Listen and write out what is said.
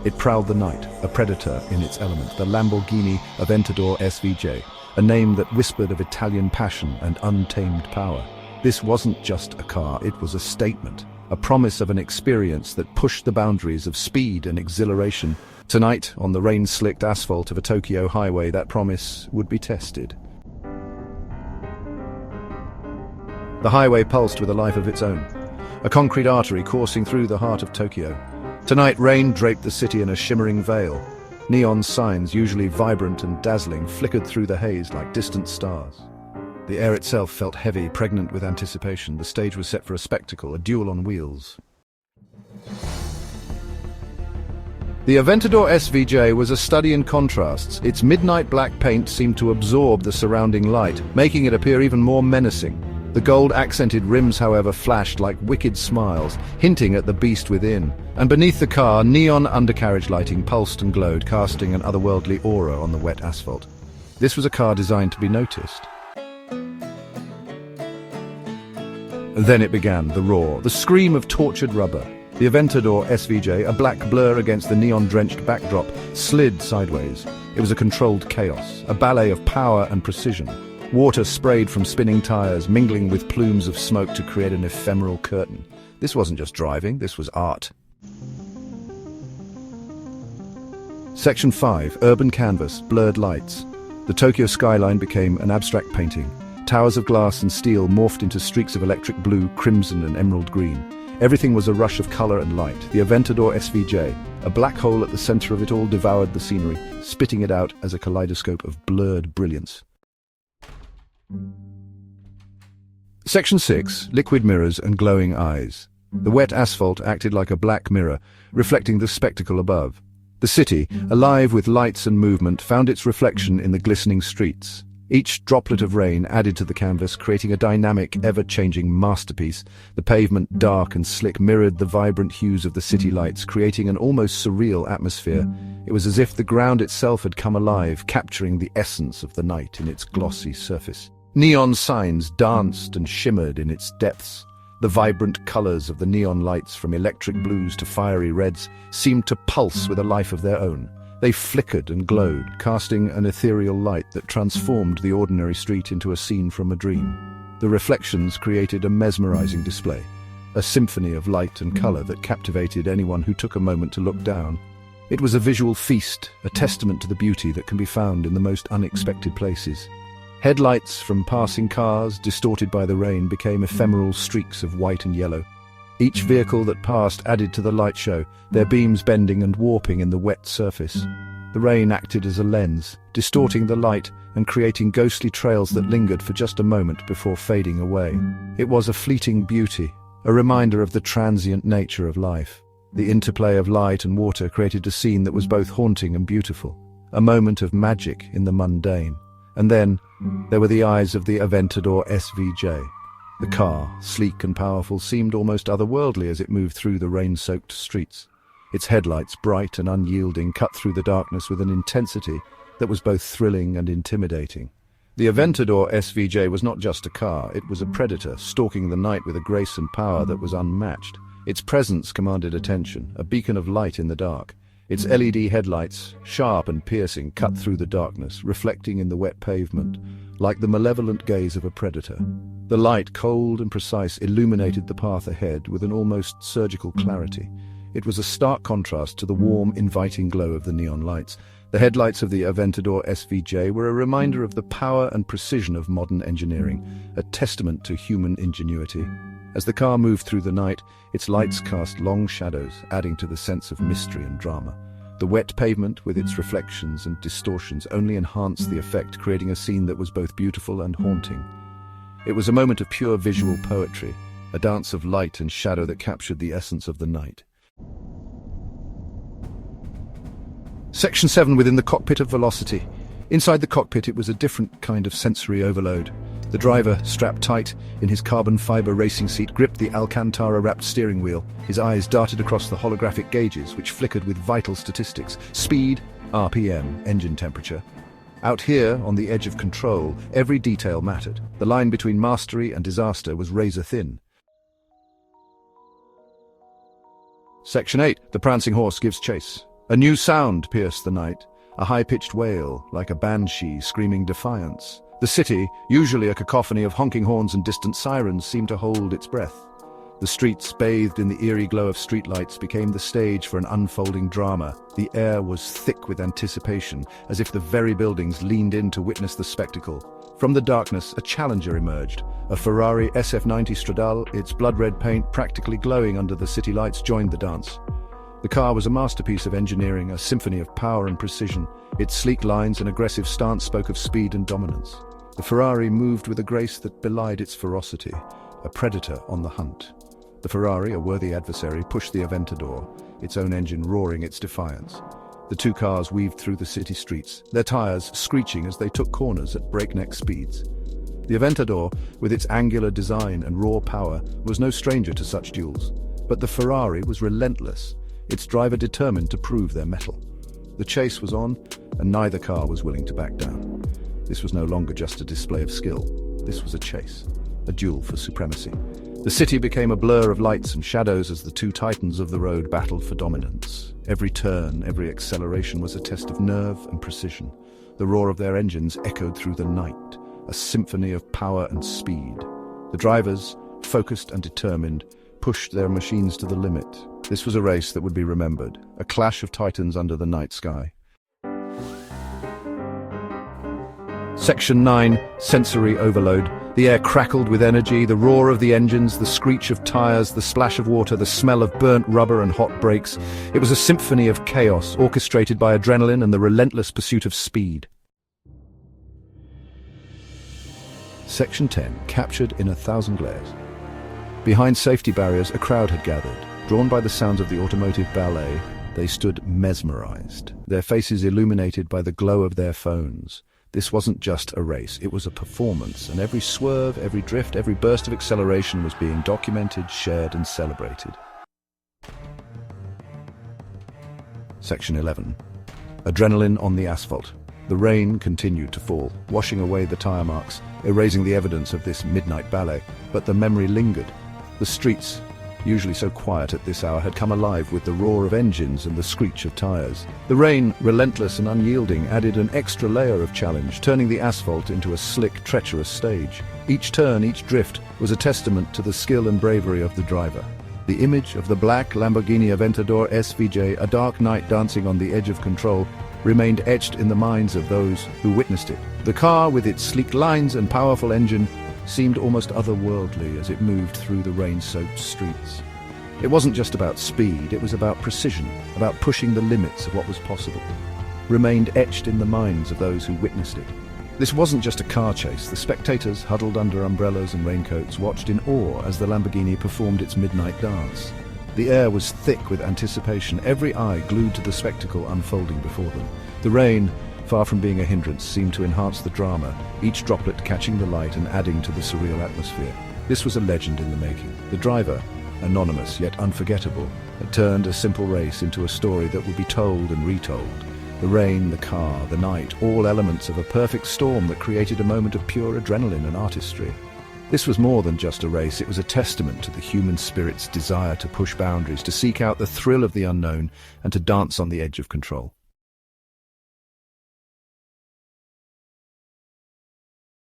It prowled the night, a predator in its element, the Lamborghini Aventador SVJ, a name that whispered of Italian passion and untamed power. This wasn't just a car, it was a statement, a promise of an experience that pushed the boundaries of speed and exhilaration. Tonight, on the rain-slicked asphalt of a Tokyo highway, that promise would be tested. The highway pulsed with a life of its own, a concrete artery coursing through the heart of Tokyo. Tonight, rain draped the city in a shimmering veil. Neon signs, usually vibrant and dazzling, flickered through the haze like distant stars. The air itself felt heavy, pregnant with anticipation. The stage was set for a spectacle, a duel on wheels. The Aventador SVJ was a study in contrasts. Its midnight black paint seemed to absorb the surrounding light, making it appear even more menacing. The gold-accented rims, however, flashed like wicked smiles, hinting at the beast within. And beneath the car, neon undercarriage lighting pulsed and glowed, casting an otherworldly aura on the wet asphalt. This was a car designed to be noticed. And then it began, the roar, the scream of tortured rubber. The Aventador SVJ, a black blur against the neon-drenched backdrop, slid sideways. It was a controlled chaos, a ballet of power and precision. Water sprayed from spinning tires, mingling with plumes of smoke to create an ephemeral curtain. This wasn't just driving, this was art. Section 5, Urban Canvas, Blurred Lights. The Tokyo skyline became an abstract painting. Towers of glass and steel morphed into streaks of electric blue, crimson and emerald green. Everything was a rush of color and light. The Aventador SVJ, a black hole at the center of it all, devoured the scenery, spitting it out as a kaleidoscope of blurred brilliance. Section 6, Liquid Mirrors and Glowing Eyes. The wet asphalt acted like a black mirror, reflecting the spectacle above. The city, alive with lights and movement, found its reflection in the glistening streets. Each droplet of rain added to the canvas, creating a dynamic, ever-changing masterpiece. The pavement, dark and slick, mirrored the vibrant hues of the city lights, creating an almost surreal atmosphere. It was as if the ground itself had come alive, capturing the essence of the night in its glossy surface. Neon signs danced and shimmered in its depths. The vibrant colors of the neon lights, from electric blues to fiery reds, seemed to pulse with a life of their own. They flickered and glowed, casting an ethereal light that transformed the ordinary street into a scene from a dream. The reflections created a mesmerizing display, a symphony of light and color that captivated anyone who took a moment to look down. It was a visual feast, a testament to the beauty that can be found in the most unexpected places. Headlights from passing cars, distorted by the rain, became ephemeral streaks of white and yellow. Each vehicle that passed added to the light show, their beams bending and warping in the wet surface. The rain acted as a lens, distorting the light and creating ghostly trails that lingered for just a moment before fading away. It was a fleeting beauty, a reminder of the transient nature of life. The interplay of light and water created a scene that was both haunting and beautiful, a moment of magic in the mundane. And then, there were the eyes of the Aventador SVJ. The car, sleek and powerful, seemed almost otherworldly as it moved through the rain-soaked streets. Its headlights, bright and unyielding, cut through the darkness with an intensity that was both thrilling and intimidating. The Aventador SVJ was not just a car, it was a predator, stalking the night with a grace and power that was unmatched. Its presence commanded attention, a beacon of light in the dark. Its LED headlights, sharp and piercing, cut through the darkness, reflecting in the wet pavement, like the malevolent gaze of a predator. The light, cold and precise, illuminated the path ahead with an almost surgical clarity. It was a stark contrast to the warm, inviting glow of the neon lights. The headlights of the Aventador SVJ were a reminder of the power and precision of modern engineering, a testament to human ingenuity. As the car moved through the night, its lights cast long shadows, adding to the sense of mystery and drama. The wet pavement, with its reflections and distortions, only enhanced the effect, creating a scene that was both beautiful and haunting. It was a moment of pure visual poetry, a dance of light and shadow that captured the essence of the night. Section 7, Within the Cockpit of Velocity. Inside the cockpit, it was a different kind of sensory overload. The driver, strapped tight in his carbon fiber racing seat, gripped the Alcantara-wrapped steering wheel. His eyes darted across the holographic gauges, which flickered with vital statistics: speed, RPM, engine temperature. Out here, on the edge of control, every detail mattered. The line between mastery and disaster was razor-thin. Section 8, The Prancing Horse Gives Chase. A new sound pierced the night, a high-pitched wail, like a banshee screaming defiance. The city, usually a cacophony of honking horns and distant sirens, seemed to hold its breath. The streets, bathed in the eerie glow of streetlights, became the stage for an unfolding drama. The air was thick with anticipation, as if the very buildings leaned in to witness the spectacle. From the darkness, a challenger emerged. A Ferrari SF90 Stradale, its blood-red paint practically glowing under the city lights, joined the dance. The car was a masterpiece of engineering, a symphony of power and precision. Its sleek lines and aggressive stance spoke of speed and dominance. The Ferrari moved with a grace that belied its ferocity, a predator on the hunt. The Ferrari, a worthy adversary, pushed the Aventador, its own engine roaring its defiance. The two cars weaved through the city streets, their tires screeching as they took corners at breakneck speeds. The Aventador, with its angular design and raw power, was no stranger to such duels. But the Ferrari was relentless, its driver determined to prove their mettle. The chase was on, and neither car was willing to back down. This was no longer just a display of skill. This was a chase, a duel for supremacy. The city became a blur of lights and shadows as the two titans of the road battled for dominance. Every turn, every acceleration was a test of nerve and precision. The roar of their engines echoed through the night, a symphony of power and speed. The drivers, focused and determined, pushed their machines to the limit. This was a race that would be remembered, a clash of titans under the night sky. Section 9, Sensory Overload. The air crackled with energy, the roar of the engines, the screech of tires, the splash of water, the smell of burnt rubber and hot brakes. It was a symphony of chaos, orchestrated by adrenaline and the relentless pursuit of speed. Section 10, Captured in 1,000 glares. Behind safety barriers, a crowd had gathered. Drawn by the sounds of the automotive ballet, they stood mesmerized, their faces illuminated by the glow of their phones. This wasn't just a race, it was a performance, and every swerve, every drift, every burst of acceleration was being documented, shared, and celebrated. Section 11. Adrenaline on the asphalt. The rain continued to fall, washing away the tire marks, erasing the evidence of this midnight ballet, but the memory lingered. The streets, usually so quiet at this hour, had come alive with the roar of engines and the screech of tires. The rain, relentless and unyielding, added an extra layer of challenge, turning the asphalt into a slick, treacherous stage. Each turn, each drift, was a testament to the skill and bravery of the driver. The image of the black Lamborghini Aventador SVJ, a dark knight dancing on the edge of control, remained etched in the minds of those who witnessed it. The car, with its sleek lines and powerful engine, seemed almost otherworldly as it moved through the rain-soaked streets. It wasn't just about speed, it was about precision, about pushing the limits of what was possible. Remained etched in the minds of those who witnessed it. This wasn't just a car chase. The spectators, huddled under umbrellas and raincoats, watched in awe as the Lamborghini performed its midnight dance. The air was thick with anticipation, every eye glued to the spectacle unfolding before them. The rain, far from being a hindrance, seemed to enhance the drama, each droplet catching the light and adding to the surreal atmosphere. This was a legend in the making. The driver, anonymous yet unforgettable, had turned a simple race into a story that would be told and retold. The rain, the car, the night, all elements of a perfect storm that created a moment of pure adrenaline and artistry. This was more than just a race, it was a testament to the human spirit's desire to push boundaries, to seek out the thrill of the unknown, and to dance on the edge of control.